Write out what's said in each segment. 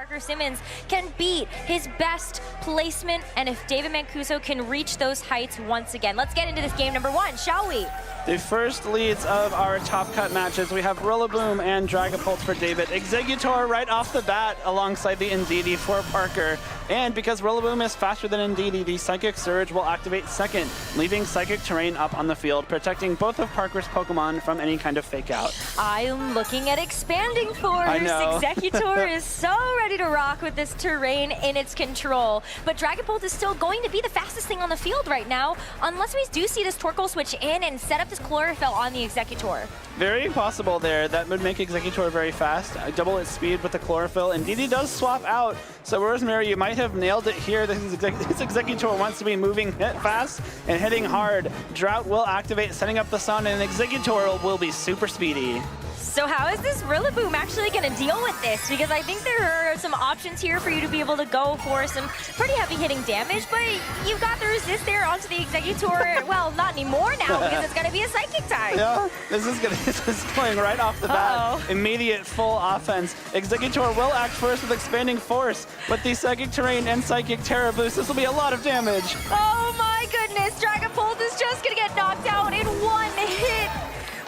Parker Simmons can beat his best placement, and if David Mancuso can reach those heights once again. Let's get into this game number 1, shall we? The first leads of our top cut matches, we have Rillaboom and Dragapult for David. Exeggutor right off the bat alongside the Indeedee for Parker. And because Rillaboom is faster than Indeedee, the Psychic Surge will activate second, leaving Psychic Terrain up on the field, protecting both of Parker's Pokemon from any kind of fake out. I'm looking at Expanding Force. I know. Exeggutor is so ready to rock with this terrain in its control. But Dragapult is still going to be the fastest thing on the field right now, unless we do see this Torkoal switch in and set up this Chlorophyll on the Exeggutor. Very possible there. That would make Exeggutor very fast. Double its speed with the Chlorophyll. Indeedee does swap out. So Rosemary, you might have nailed it here. This Exeggutor wants to be moving hit fast and hitting hard. Drought will activate, setting up the sun, and Exeggutor will be super speedy. So how is this Rillaboom actually going to deal with this? Because I think there are some options here for you to be able to go for some pretty heavy hitting damage, but you've got the resist there onto the Exeggutor. Well, not anymore now because it's going to be a Psychic type. Yeah, this is going right off the bat. Immediate full offense. Exeggutor will act first with Expanding Force. With the Psychic Terrain and Psychic Terra boost, this will be a lot of damage. Oh my goodness, Dragapult is just going to get knocked out in one hit.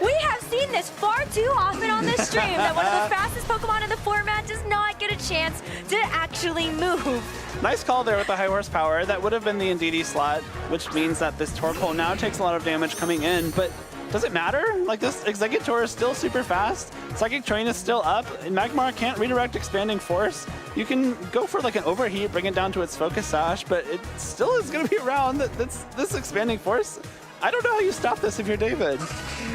We have seen this far too often on this stream, that one of the fastest Pokemon in the format does not get a chance to actually move. Nice call there with the high horsepower. That would have been the Indeedee slot, which means that this Torkoal now takes a lot of damage coming in, but does it matter? Like, this Exeggutor is still super fast. Psychic Terrain is still up, and Magmar can't redirect Expanding Force. You can go for like an Overheat, bring it down to its Focus Sash, but it still is going to be around. This Expanding Force, I don't know how you stop this if you're David.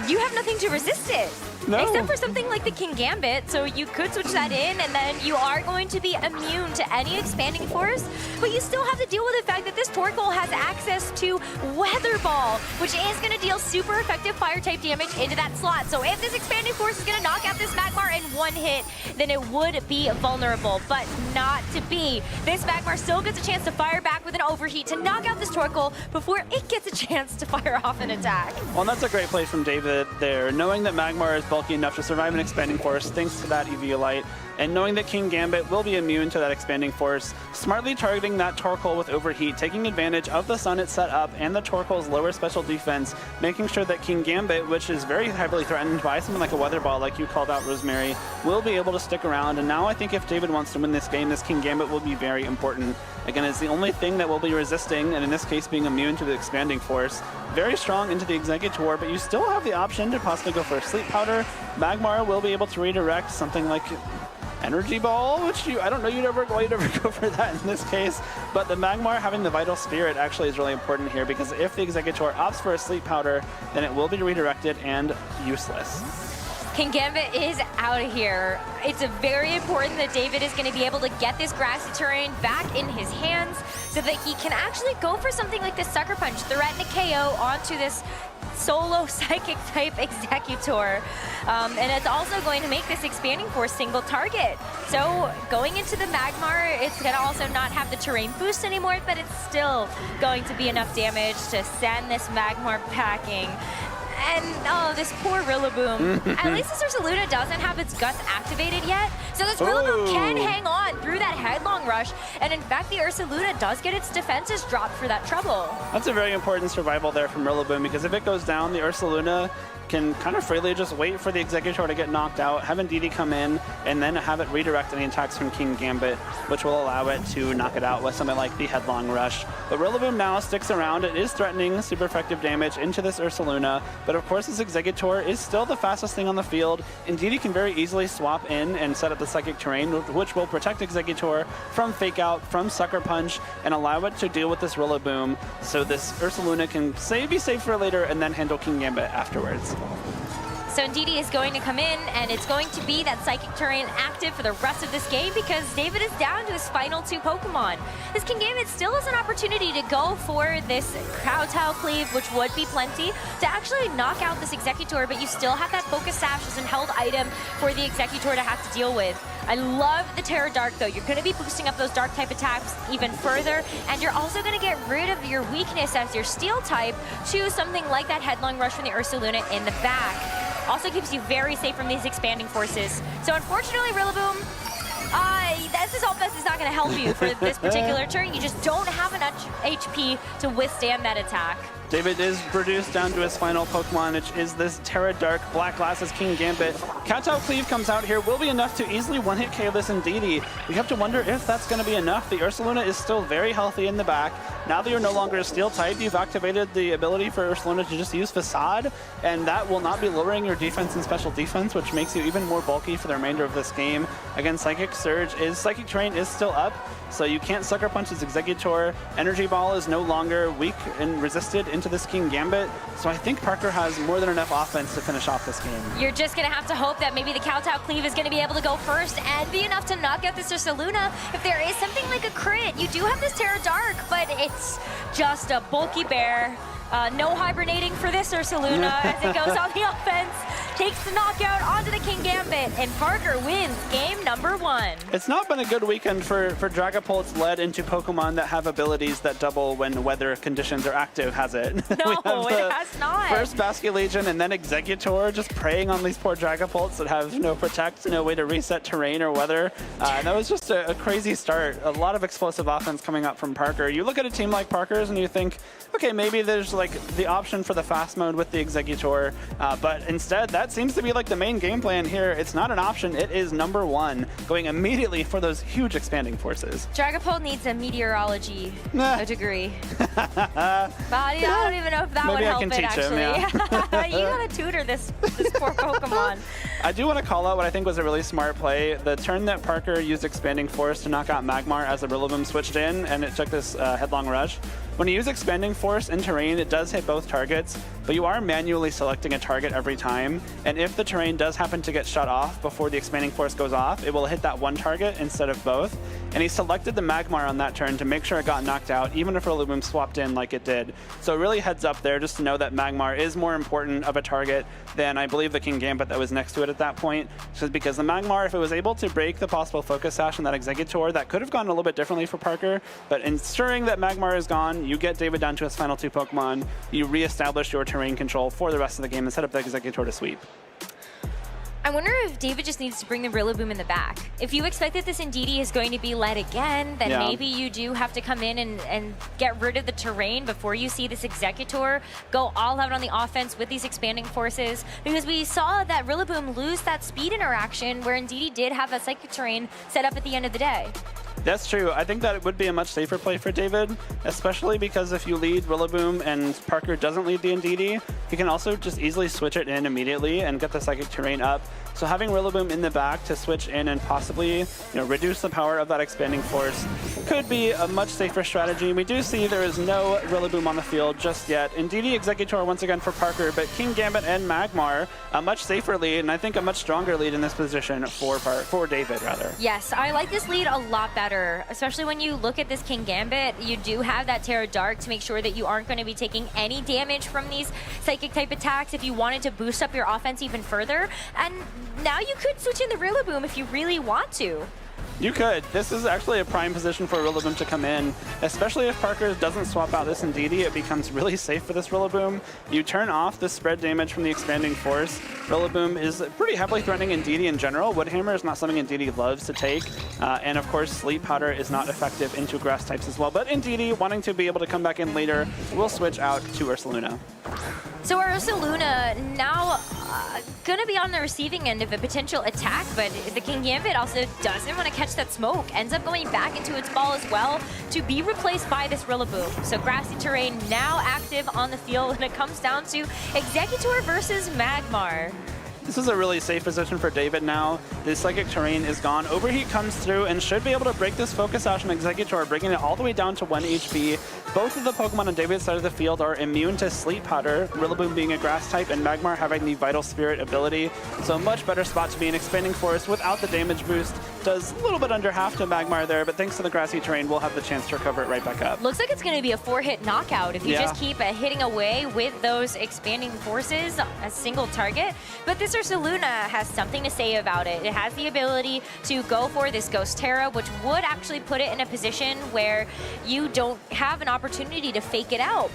You have nothing to resist it. No. Except for something like the King Gambit, so you could switch that in, and then you are going to be immune to any Expanding Force, but you still have to deal with the fact that this Torkoal has access to Weather Ball, which is going to deal super effective Fire-type damage into that slot. So if this Expanding Force is going to knock out this Magmar in one hit, then it would be vulnerable, but not to be. This Magmar still gets a chance to fire back with an Overheat to knock out this Torkoal before it gets a chance to fire off an attack. Well, that's a great play from David there, knowing that Magmar is bulky enough to survive an Expanding Force thanks to that Eviolite, and knowing that King Gambit will be immune to that Expanding Force, smartly targeting that Torkoal with Overheat, taking advantage of the sun it's set up and the Torkoal's lower special defense, making sure that King Gambit, which is very heavily threatened by something like a Weather Ball, like you called out, Rosemary, will be able to stick around. And now I think if David wants to win this game, this King Gambit will be very important. Again, it's the only thing that will be resisting, and in this case being immune to the Expanding Force. Very strong into the Exeggutor, but you still have the option to possibly go for a Sleep Powder. Magmar will be able to redirect something like Energy Ball, which I don't know why you'd ever go for that in this case, but the Magmar having the Vital Spirit actually is really important here, because if the Exeggutor opts for a Sleep Powder, then it will be redirected and useless. King Gambit is out of here. It's very important that David is going to be able to get this grassy terrain back in his hands so that he can actually go for something like this Sucker Punch, threaten a KO onto this solo Psychic type Exeggutor. And it's also going to make this Expanding Force single target. So going into the Magmar, it's going to also not have the terrain boost anymore, but it's still going to be enough damage to send this Magmar packing. And oh, this poor Rillaboom. At least this Ursaluna doesn't have its guts activated yet. So this Rillaboom can hang on through that headlong rush. And in fact, the Ursaluna does get its defenses dropped for that trouble. That's a very important survival there from Rillaboom, because if it goes down, the Ursaluna can kind of freely just wait for the Exeggutor to get knocked out, have Indeedee come in, and then have it redirect any attacks from King Gambit, which will allow it to knock it out with something like the Headlong Rush. But Rillaboom now sticks around. It is threatening super effective damage into this Ursaluna, but of course this Exeggutor is still the fastest thing on the field. Indeedee can very easily swap in and set up the Psychic Terrain, which will protect Exeggutor from Fake Out, from Sucker Punch, and allow it to deal with this Rillaboom, so this Ursaluna can be safe for later and then handle King Gambit afterwards. So Indeedee is going to come in, and it's going to be that Psychic Terrain active for the rest of this game because David is down to his final 2 Pokemon. This King Gambit still has an opportunity to go for this Kowtow Cleave, which would be plenty, to actually knock out this Exeggutor, but you still have that Focus Sash as an held item for the Exeggutor to have to deal with. I love the Terra Dark, though. You're going to be boosting up those Dark type attacks even further, and you're also going to get rid of your weakness as your Steel type to something like that Headlong Rush from the Ursaluna in the back. Also keeps you very safe from these Expanding Forces. So unfortunately, Rillaboom, this is all DFS is not going to help you for this particular turn. You just don't have enough HP to withstand that attack. David is reduced down to his final Pokemon, which is this Terra Dark Black Glasses King Gambit. Kowtow Cleave comes out here, will be enough to easily one-hit KO this Indeedee. We have to wonder if that's going to be enough. The Ursaluna is still very healthy in the back. Now that you're no longer a Steel type, you've activated the ability for Ursaluna to just use Facade, and that will not be lowering your defense and special defense, which makes you even more bulky for the remainder of this game. Again, Psychic Terrain is still up, so you can't Sucker Punch his Exeggutor. Energy Ball is no longer weak and resisted into this King Gambit, so I think Parker has more than enough offense to finish off this game. You're just going to have to hope that maybe the Kowtow Cleave is going to be able to go first and be enough to knock out this Ursaluna. If there is something like a crit, you do have this Terra Dark, but it's just a bulky bear. No hibernating for this Ursaluna as it goes on the offense. Takes the knockout onto the King Gambit, and Parker wins game number 1. It's not been a good weekend for Dragapult's led into Pokemon that have abilities that double when weather conditions are active, has it? No, it has not. First Basculegion and then Exeggutor just preying on these poor Dragapults that have no protect, no way to reset terrain or weather. That was just a crazy start. A lot of explosive offense coming up from Parker. You look at a team like Parker's and you think, okay, maybe there's like the option for the fast mode with the Exeggutor, but instead that seems to be like the main game plan here. It's not an option, it is number 1, going immediately for those huge expanding forces. Dragapult needs a meteorology degree. But I don't even know if that would help it, actually. You gotta tutor this poor Pokemon. I do want to call out what I think was a really smart play. The turn that Parker used Expanding Force to knock out Magmar as the Rillaboom switched in, and it took this Headlong Rush. When you use Expanding Force in terrain, it does hit both targets, but you are manually selecting a target every time. And if the terrain does happen to get shut off before the Expanding Force goes off, it will hit that one target instead of both. And he selected the Magmar on that turn to make sure it got knocked out, even if Rillaboom swapped in like it did. So really heads up there just to know that Magmar is more important of a target than I believe the King Gambit that was next to it at that point. Just because the Magmar, if it was able to break the possible Focus Sash on that Exeggutor, that could have gone a little bit differently for Parker. But ensuring that Magmar is gone, you get David down to his final 2 Pokemon, you reestablish your terrain control for the rest of the game and set up the Exeggutor to sweep. I wonder if David just needs to bring the Rillaboom in the back. If you expect that this Indeedee is going to be led again, then maybe you do have to come in and get rid of the terrain before you see this Exeggutor go all out on the offense with these expanding forces. Because we saw that Rillaboom lose that speed interaction where Indeedee did have a Psychic Terrain set up at the end of the day. That's true. I think that it would be a much safer play for David, especially because if you lead Rillaboom and Parker doesn't lead the Indeedee, he can also just easily switch it in immediately and get the Psychic Terrain up. So having Rillaboom in the back to switch in and possibly reduce the power of that Expanding Force could be a much safer strategy. We do see there is no Rillaboom on the field just yet. Indeedee Exeggutor once again for Parker, but King Gambit and Magmar a much safer lead, and I think a much stronger lead in this position for David, rather. Yes, I like this lead a lot better, especially when you look at this King Gambit. You do have that Terra Dark to make sure that you aren't going to be taking any damage from these Psychic type attacks if you wanted to boost up your offense even further. And now you could switch in the Rillaboom if you really want to. You could. This is actually a prime position for Rillaboom to come in, especially if Parker doesn't swap out this Indeedee. It becomes really safe for this Rillaboom. You turn off the spread damage from the Expanding Force. Rillaboom is pretty heavily threatening Indeedee in general. Woodhammer is not something Indeedee loves to take. And of course, Sleep Powder is not effective into grass types as well. But Indeedee, wanting to be able to come back in later, will switch out to Ursaluna. So our Ursaluna now going to be on the receiving end of a potential attack, but the King Gambit also doesn't want to catch that smoke. Ends up going back into its ball as well to be replaced by this Rillaboom. So grassy terrain now active on the field, and it comes down to Exeggutor versus Magmar. This is a really safe position for David now. The Psychic Terrain is gone. Overheat comes through and should be able to break this Focus Sash on Exeggutor, bringing it all the way down to 1 HP. Both of the Pokemon on David's side of the field are immune to Sleep Powder, Rillaboom being a grass type and Magmar having the Vital Spirit ability. So a much better spot to be in Expanding Force without the damage boost. Does a little bit under half to Magmar there, but thanks to the Grassy Terrain, we'll have the chance to recover it right back up. Looks like it's going to be a 4-hit knockout if you just keep hitting away with those Expanding Forces, a single target. But this Ursaluna has something to say about it. It has the ability to go for this Ghost Terra, which would actually put it in a position where you don't have an opportunity to fake it out.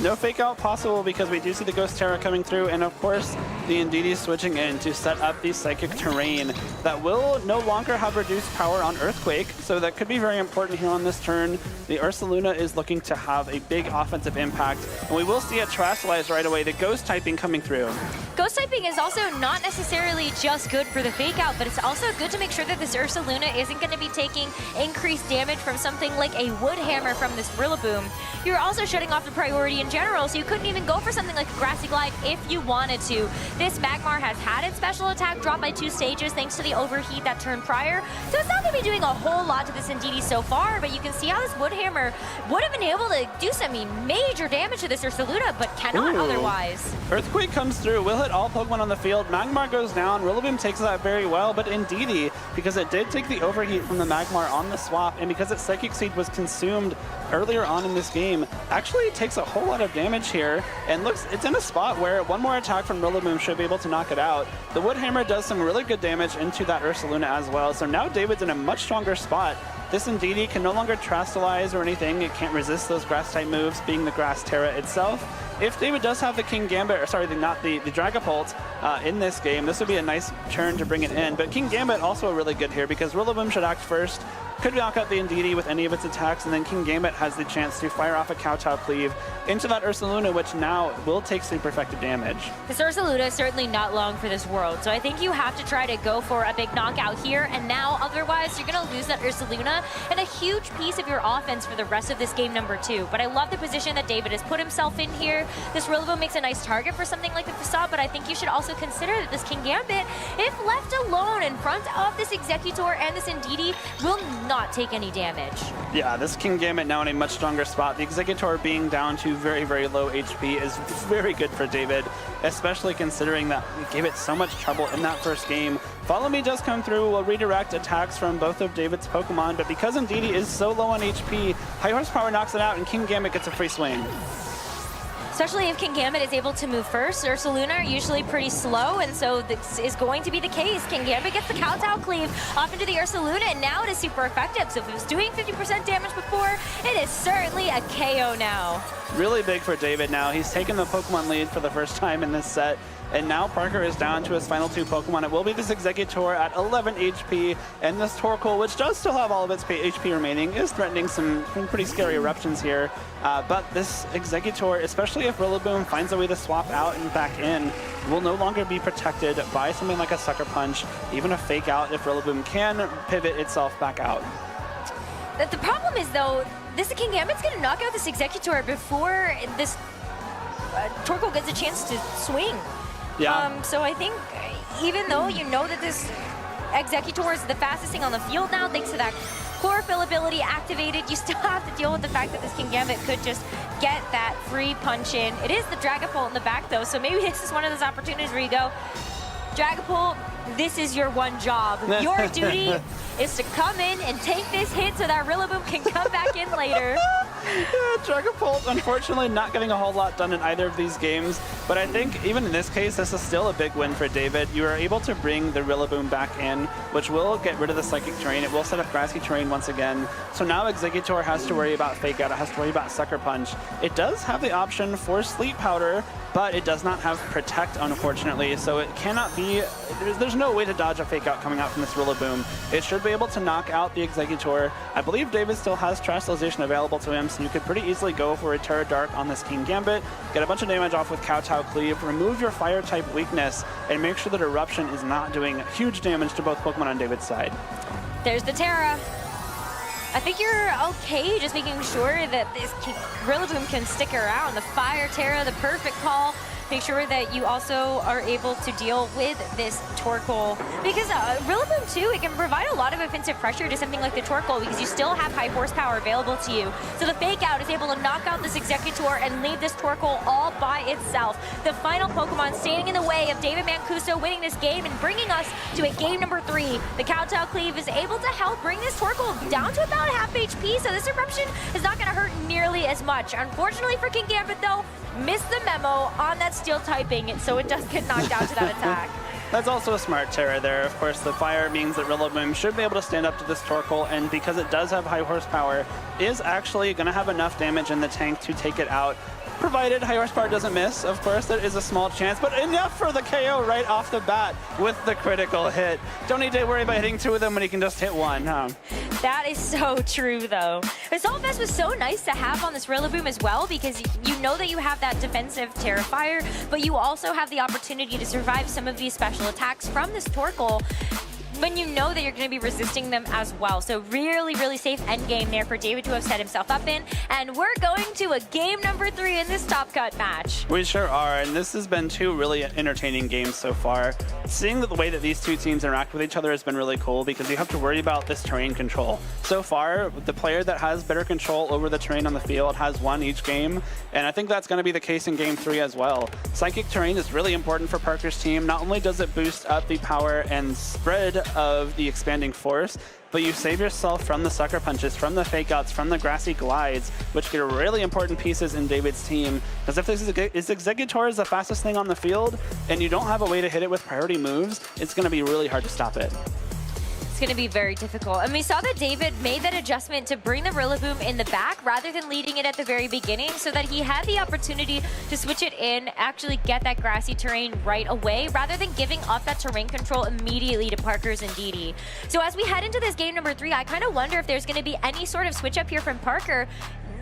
No fake out possible because we do see the Ghost Terra coming through, and of course the Indeedee switching in to set up the Psychic Terrain that will no longer have reduced power on Earthquake, so that could be very important here on this turn. The Ursaluna is looking to have a big offensive impact, and we will see it Terastallize right away, the Ghost typing coming through. Ghost typing is also not necessarily just good for the fake out, but it's also good to make sure that this Ursaluna isn't going to be taking increased damage from something like a Wood Hammer from this Rillaboom. You're also shutting off the priority in general, so you couldn't even go for something like a Grassy Glide if you wanted to. This Magmar has had its special attack dropped by 2 stages thanks to the overheat that turn prior, so it's not going to be doing a whole lot to this Indeedee so far, but you can see how this Wood Hammer would have been able to do some major damage to this Ursaluna, but cannot otherwise. Earthquake comes through, will hit all Pokemon on the field. Magmar goes down, Rillaboom takes that very well, but Indeedee, because it did take the overheat from the Magmar on the swap, and because its Psychic Seed was consumed earlier on in this game, actually takes a whole lot of damage here, and looks, it's in a spot where one more attack from Rillaboom should be able to knock it out. The Wood Hammer does some really good damage into that Ursaluna as well, so now David's in a much stronger spot. This Indeedee can no longer Terastallize or anything. It can't resist those Grass-type moves, being the Grass Terra itself. If David does have the King Gambit, or sorry, not the Dragapult in this game, this would be a nice turn to bring it in. But King Gambit also really good here because Rillaboom should act first. Could knock out the Indeedee with any of its attacks, and then King Gambit has the chance to fire off a Kowtow Cleave into that Ursaluna, which now will take super effective damage. This Ursaluna is certainly not long for this world, so I think you have to try to go for a big knockout here and now, otherwise you're going to lose that Ursaluna and a huge piece of your offense for the rest of this game number 2. But I love the position that David has put himself in here. This Rillaboom makes a nice target for something like the Facade, but I think you should also consider that this King Gambit, if left alone in front of this Exeggutor and this Indeedee, will not take any damage. Yeah, this King Gambit now in a much stronger spot. The Exeggutor being down to very, very low HP is very good for David, especially considering that we gave it so much trouble in that first game. Follow Me does come through, will redirect attacks from both of David's Pokemon, but because Indeedee is so low on HP, High Horsepower knocks it out and King Gambit gets a free swing. Especially if King Gambit is able to move first. Ursaluna are usually pretty slow, and so this is going to be the case. King Gambit gets the Kowtow Cleave off into the Ursaluna, and now it is super effective. So if it was doing 50% damage before, it is certainly a KO now. Really big for David now. He's taken the Pokemon lead for the first time in this set. And now Parker is down to his final 2 Pokemon. It will be this Exeggutor at 11 HP, and this Torkoal, which does still have all of its HP remaining, is threatening some pretty scary eruptions here. But this Exeggutor, especially if Rillaboom finds a way to swap out and back in, will no longer be protected by something like a Sucker Punch, even a Fake Out if Rillaboom can pivot itself back out. The problem is, though, this King Gambit's going to knock out this Exeggutor before this Torkoal gets a chance to swing. Yeah. So I think even though you know that this Exeggutor is the fastest thing on the field now, thanks to that Chlorophyll ability activated, you still have to deal with the fact that this King Gambit could just get that free punch in. It is the Dragapult in the back, though, so maybe this is one of those opportunities where you go, Dragapult, this is your one job. Your duty is to come in and take this hit so that Rillaboom can come back in later. Yeah, Dragapult, unfortunately, not getting a whole lot done in either of these games. But I think even in this case, this is still a big win for David. You are able to bring the Rillaboom back in, which will get rid of the Psychic Terrain. It will set up Grassy Terrain once again. So now Exeggutor has to worry about Fake Out. It has to worry about Sucker Punch. It does have the option for Sleep Powder, but it does not have Protect, unfortunately. So it cannot be, there's no way to dodge a Fake Out coming out from this Rillaboom. It should be able to knock out the Exeggutor. I believe David still has Terastallization available to him, so you could pretty easily go for a Terra Dark on this King Gambit, get a bunch of damage off with Kowtow Cleave, remove your Fire type weakness, and make sure that Eruption is not doing huge damage to both Pokemon on David's side. There's the Terra. I think you're okay just making sure that this Rillaboom can stick around. The Fire Terra, the perfect call. Make sure that you also are able to deal with this Torkoal. Because Rillaboom, too, it can provide a lot of offensive pressure to something like the Torkoal because you still have high horsepower available to you. So the Fake Out is able to knock out this Exeggutor and leave this Torkoal all by itself. The final Pokemon standing in the way of David Mancuso winning this game and bringing us to a game number 3. The Kowtow Cleave is able to help bring this Torkoal down to about half HP, so this Eruption is not going to hurt nearly as much. Unfortunately for King Gambit, though, missed the memo on that Steel typing, so it does get knocked out to that attack. That's also a smart Terra there. Of course, the Fire means that Rillaboom should be able to stand up to this Torkoal, and because it does have high horsepower, is actually going to have enough damage in the tank to take it out. provided high horsepower doesn't miss. Of course, there is a small chance, but enough for the KO right off the bat with the critical hit. Don't need to worry about hitting 2 of them when you can just hit 1, huh? That is so true, though. Assault Vest was so nice to have on this Rillaboom as well, because you know that you have that defensive Terrifier, but you also have the opportunity to survive some of these special attacks from this Torkoal when you know that you're going to be resisting them as well. So really, really safe end game there for David to have set himself up in. And we're going to a game number 3 in this Top Cut match. We sure are, and this has been 2 really entertaining games so far. Seeing the way that these 2 teams interact with each other has been really cool, because you have to worry about this terrain control. So far, the player that has better control over the terrain on the field has won each game, and I think that's going to be the case in game 3 as well. Psychic terrain is really important for Parker's team. Not only does it boost up the power and spread of the expanding force, but you save yourself from the sucker punches, from the fake outs, from the grassy glides, which are really important pieces in David's team. Because if this Executor is the fastest thing on the field, and you don't have a way to hit it with priority moves, it's going to be really hard to stop it. Going to be very difficult. And we saw that David made that adjustment to bring the Rillaboom in the back rather than leading it at the very beginning, so that he had the opportunity to switch it in, actually get that grassy terrain right away, rather than giving up that terrain control immediately to Parker's Indeedee. So as we head into this game number 3, I kind of wonder if there's going to be any sort of switch up here from Parker.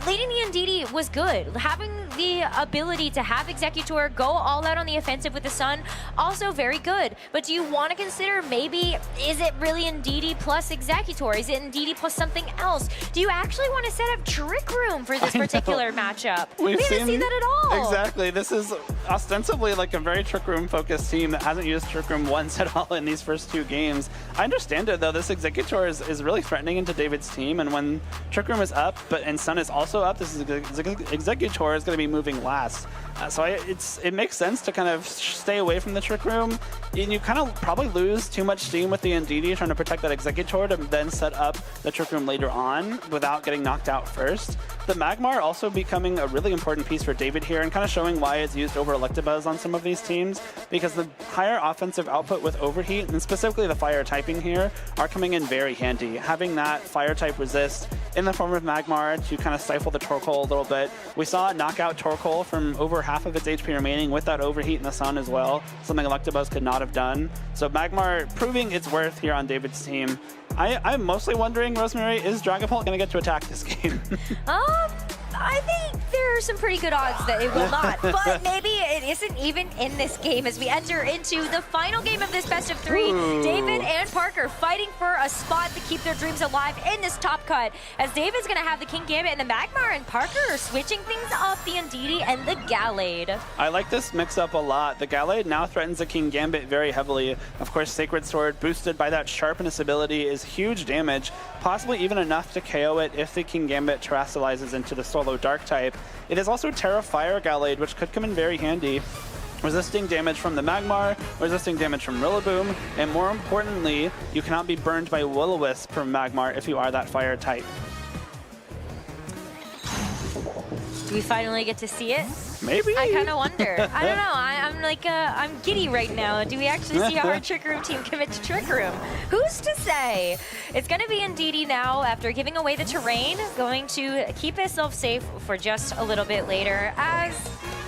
Leading the Indeedee was good. Having the ability to have Executor go all out on the offensive with the Sun, also very good. But do you want to consider maybe, is it really Indeedee plus Executor? Is it Indeedee plus something else? Do you actually want to set up Trick Room for this particular matchup? We haven't seen that at all. Exactly. This is ostensibly like a very Trick Room focused team that hasn't used Trick Room once at all in these first 2 games. I understand it though. This Executor is really threatening into David's team, and when Trick Room is up, and Sun is also up, this is Executor is going to be moving last. So it makes sense to kind of stay away from the Trick Room, and you kind of probably lose too much steam with the Indeedee trying to protect that Executor to then set up the Trick Room later on without getting knocked out first. The Magmar also becoming a really important piece for David here, and kind of showing why it's used over Electabuzz on some of these teams, because the higher offensive output with Overheat, and specifically the Fire typing here, are coming in very handy. Having that Fire type resist in the form of Magmar to kind of stifle the Torkoal a little bit. We saw it knock out Torkoal from over half of its HP remaining with that Overheat in the Sun as well, something Electabuzz could not have done. So Magmar proving its worth here on David's team. I'm mostly wondering, Rosemary, is Dragapult going to get to attack this game? I think there are some pretty good odds that it will not, but maybe it isn't even in this game as we enter into the final game of this best of 3. Ooh. David and Parker fighting for a spot to keep their dreams alive in this Top Cut, as David's going to have the King Gambit and the Magmar, and Parker are switching things up, the Indeedee and the Gallade. I like this mix-up a lot. The Gallade now threatens the King Gambit very heavily. Of course, Sacred Sword, boosted by that Sharpness ability, is huge damage, possibly even enough to KO it if the King Gambit terrestrializes into the Solo Dark type. It is also Terra Fire Gallade, which could come in very handy. Resisting damage from the Magmar, resisting damage from Rillaboom, and more importantly, you cannot be burned by Will-O-Wisp from Magmar if you are that Fire type. Do we finally get to see it? Maybe. I kind of wonder. I don't know. I'm like, I'm giddy right now. Do we actually see our Trick Room team commit to Trick Room? Who's to say? It's going to be Indeedee now, after giving away the terrain, going to keep himself safe for just a little bit later, as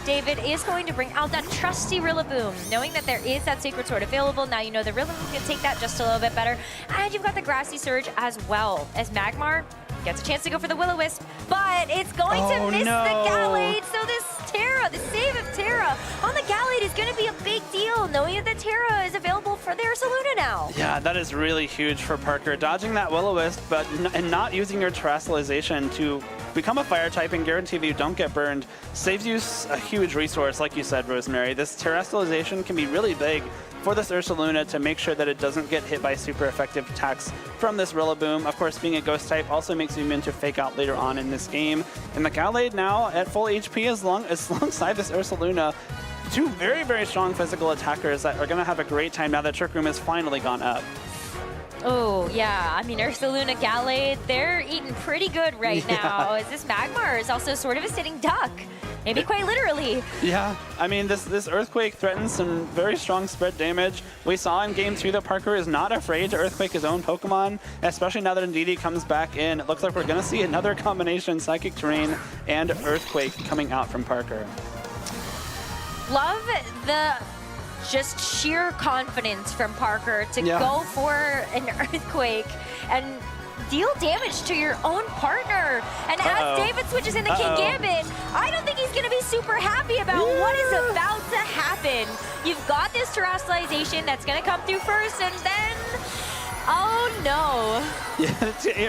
David is going to bring out that trusty Rillaboom, knowing that there is that Sacred Sword available. Now you know the Rillaboom can take that just a little bit better. And you've got the Grassy Surge as well, as Magmar gets a chance to go for the Will-O-Wisp, but it's going to miss the Gallade. So this Terra, the save of Terra on the Gallade is going to be a big deal, knowing that the Terra is available for their Ursaluna now. Yeah, that is really huge for Parker. Dodging that Will-O-Wisp, and not using your terrestrialization to become a Fire type and guarantee that you don't get burned saves you a huge resource, like you said, Rosemary. This terrestrialization can be really big for this Ursaluna to make sure that it doesn't get hit by super effective attacks from this Rillaboom. Of course, being a Ghost type also makes you immune to Fake Out later on in this game. And the Gallade now at full HP alongside this Ursaluna. 2 very, very strong physical attackers that are going to have a great time now that Trick Room has finally gone up. Oh, yeah. I mean, Ursaluna, Gallade, they're eating pretty good right now, as this Magmar is also sort of a sitting duck. Maybe quite literally. Yeah, I mean, this Earthquake threatens some very strong spread damage. We saw in Game 2 that Parker is not afraid to Earthquake his own Pokemon, especially now that Ndidi comes back in. It looks like we're going to see another combination, Psychic Terrain and Earthquake, coming out from Parker. Love the just sheer confidence from Parker to go for an Earthquake and deal damage to your own partner. And as David switches in the King Gambit, I don't think he's going to be super happy about what is about to happen. You've got this terrestrialization that's going to come through first, and then, oh no. Yeah,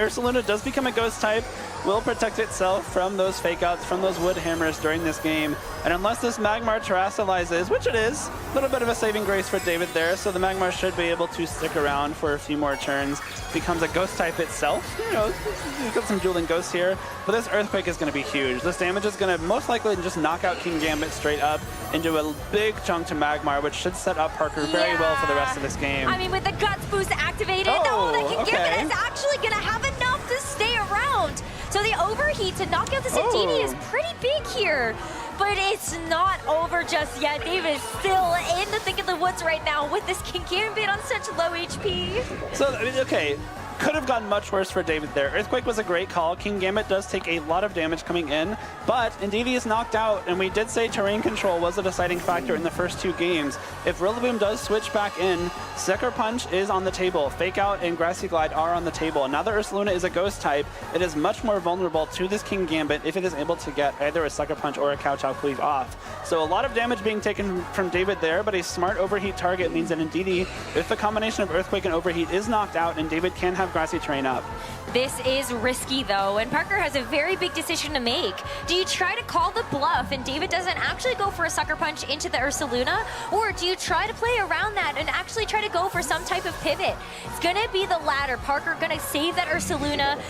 Ursaluna does become a ghost type, will protect itself from those fake outs, from those wood hammers during this game. And unless this Magmar terrestrializes, which it is, a little bit of a saving grace for David there, so the Magmar should be able to stick around for a few more turns. Becomes a ghost type itself. You know, you've got some dueling ghosts here, but this Earthquake is going to be huge. This damage is going to most likely just knock out King Gambit straight up into a big chunk to Magmar, which should set up Parker very well for the rest of this game. I mean, with the Guts boost activated, that King Gambit is actually going to have enough to stay around. So the overheat to knock out the Sandini is pretty big here. But it's not over just yet. David is still in the thick of the woods right now with this King Gambit on such low HP. So, I mean, okay. Could have gotten much worse for David there. Earthquake was a great call. King Gambit does take a lot of damage coming in, but Ndidi is knocked out, and we did say terrain control was a deciding factor in the first two games. If Rillaboom does switch back in, Sucker Punch is on the table. Fake Out and Grassy Glide are on the table. Now that Ursaluna is a ghost type, it is much more vulnerable to this King Gambit if it is able to get either a Sucker Punch or a Kowtow Cleave off. So a lot of damage being taken from David there, but a smart overheat target means that Ndidi, if the combination of Earthquake and Overheat is knocked out, and David can have Grassy Terrain up. This is risky though, and Parker has a very big decision to make. Do you try to call the bluff and David doesn't actually go for a Sucker Punch into the Ursaluna, or do you try to play around that and actually try to go for some type of pivot? It's gonna be the latter. Parker gonna save that Ursaluna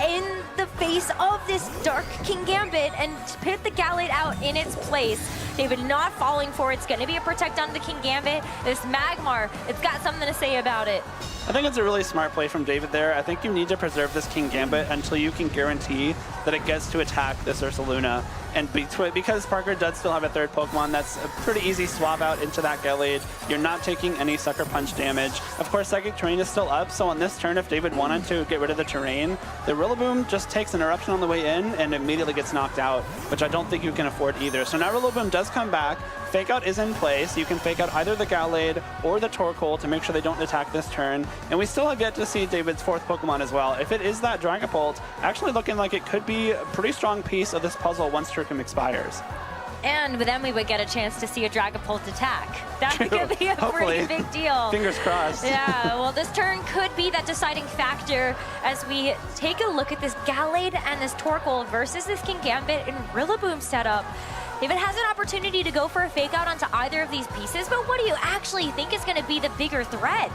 in the face of this Dark King Gambit and put the Gallade out in its place. David not falling for it. It's gonna be a protect on the King Gambit. This Magmar, it's got something to say about it. I think it's a really smart play from David there. I think you need to preserve this King Gambit until you can guarantee that it gets to attack this Ursaluna. And because Parker does still have a third Pokemon, that's a pretty easy swap out into that Gallade. You're not taking any Sucker Punch damage. Of course, Psychic Terrain is still up, so on this turn, if David wanted to get rid of the terrain, the Rillaboom just takes an eruption on the way in and immediately gets knocked out, which I don't think you can afford either. So now Rillaboom does come back. Fake Out is in play, so you can fake out either the Gallade or the Torkoal to make sure they don't attack this turn. And we still have yet to see David's fourth Pokemon as well. If it is that Dragapult, actually looking like it could be a pretty strong piece of this puzzle once Trick-Room expires. And then we would get a chance to see a Dragapult attack. That could be a pretty big deal. Fingers crossed. Yeah, well, this turn could be that deciding factor as we take a look at this Gallade and this Torkoal versus this King Gambit and Rillaboom setup. David has an opportunity to go for a fake out onto either of these pieces, but what do you actually think is going to be the bigger threat?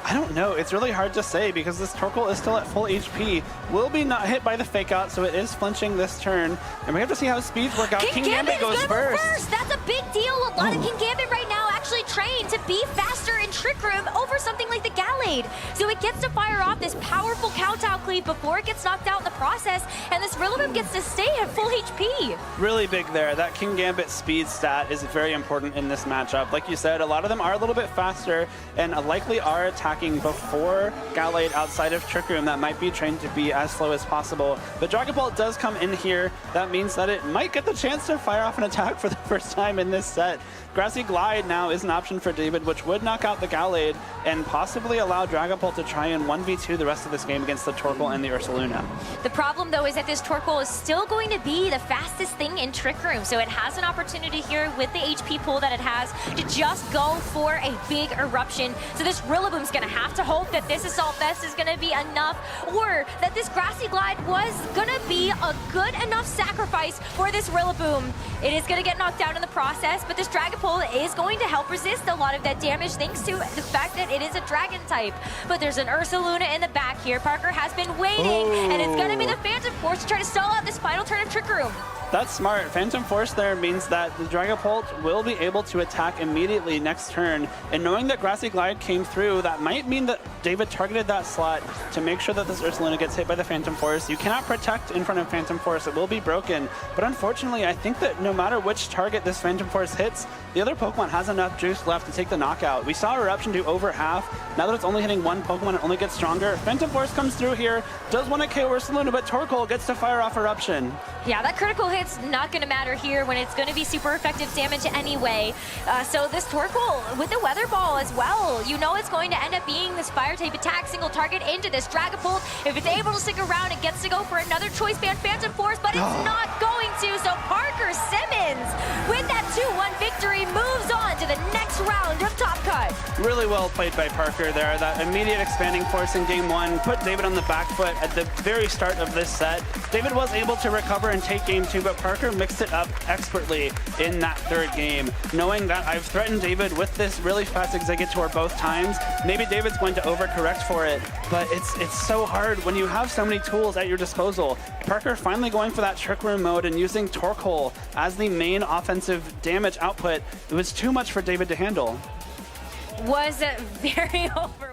I don't know. It's really hard to say because this Torkoal is still at full HP. Will be not hit by the fake out, so it is flinching this turn. And we have to see how speeds work out. King Gambit goes first. That's a big deal. A lot of King Gambit right now actually trained to be faster in Trick Room over something like the Gallade. So it gets to fire off this powerful Kowtow Cleave before it gets knocked out in the process, and this Rillaboom gets to stay at full HP. Really big there. That King Gambit speed stat is very important in this matchup. Like you said, a lot of them are a little bit faster and likely are attacking before Gallade outside of Trick Room that might be trained to be as slow as possible. But Dragapult does come in here. That means that it might get the chance to fire off an attack for the first time in this set. Grassy Glide now is an option for David, which would knock out the Gallade and possibly allow Dragapult to try and 1v2 the rest of this game against the Torkoal and the Ursaluna. The problem, though, is that this Torkoal is still going to be the fastest thing in Trick Room, so it has an opportunity here with the HP pool that it has to just go for a big eruption. So this Rillaboom's going to have to hope that this Assault Vest is going to be enough, or that this Grassy Glide was going to be a good enough sacrifice for this Rillaboom. It is going to get knocked out in the process, but this Dragapult is going to help resist a lot of that damage thanks to the fact that it is a Dragon type. But there's an Ursaluna in the back here. Parker has been waiting, and it's going to be the Phantom Force to try to stall out this final turn of Trick Room. That's smart. Phantom Force there means that the Dragapult will be able to attack immediately next turn. And knowing that Grassy Glide came through, that might mean that David targeted that slot to make sure that this Ursaluna gets hit by the Phantom Force. You cannot protect in front of Phantom Force. It will be broken. But unfortunately, I think that no matter which target this Phantom Force hits, the other Pokemon has enough juice left to take the knockout. We saw Eruption do over half. Now that it's only hitting one Pokemon, it only gets stronger. Phantom Force comes through here, does want to KO Ursaluna, but Torkoal gets to fire off Eruption. Yeah, that critical hit's not going to matter here when it's going to be super effective damage anyway. So this Torkoal with the Weather Ball as well, you know it's going to end up being this Fire-type attack, single target into this Dragapult. If it's able to stick around, it gets to go for another Choice Band Phantom Force, but it's not going to. So Parker Simmons, with that 2-1 victory, moves on to the next round of Top Cut. Really well played by Parker there. That immediate expanding force in game one put David on the back foot at the very start of this set. David was able to recover and take game two, but Parker mixed it up expertly in that third game. Knowing that I've threatened David with this really fast Exeggutor both times, maybe David's going to overcorrect for it, but it's so hard when you have so many tools at your disposal. Parker finally going for that Trick Room mode and using Torkoal as the main offensive damage output. It was too much for David to handle. Was very over.